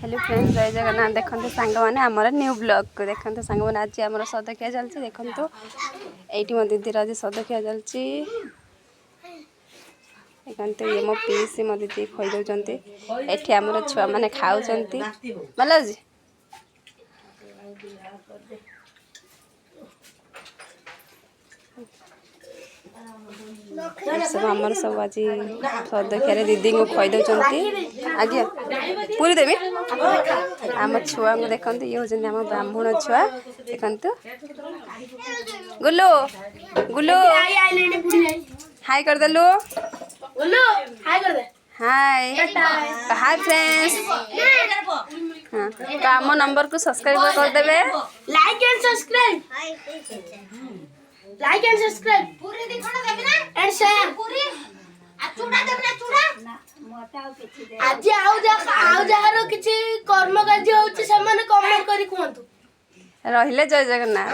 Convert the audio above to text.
Hello friends जय जगन्नाथ देखते सांग मैंने आमर न्यू ब्लॉग को देखते सांग मैंने आज आम सदखिया चलती देखो ये मो दीदी आज सदखिया चलती देखते ये मो पीसी मो दीदी खुई दौरान ये आम छुआ मैंने खाऊँ भल अच्छे सब आमर सब आज सदखिया दीदी को खुई दौरान आज्ञा पूरी देवी आम छुआ को देखते ये हूँ आम ब्राह्मण छुआ देखते गुल्लू गुल्लू हाय करदेलु हाय हाय फ्रेंड्स हाँ तो आम नंबर को सब्सक्राइब कर देबे लाइक एंड सब्सक्राइब पूरी दिखण देबे ना एंड शेयर पूरी आ चूड़ा देबे ना चूड़ा आज आउ जहारो किछि कर्म कार्य होछि से माने कमेंट करी कहंतु रहिले जय जगन्नाथ।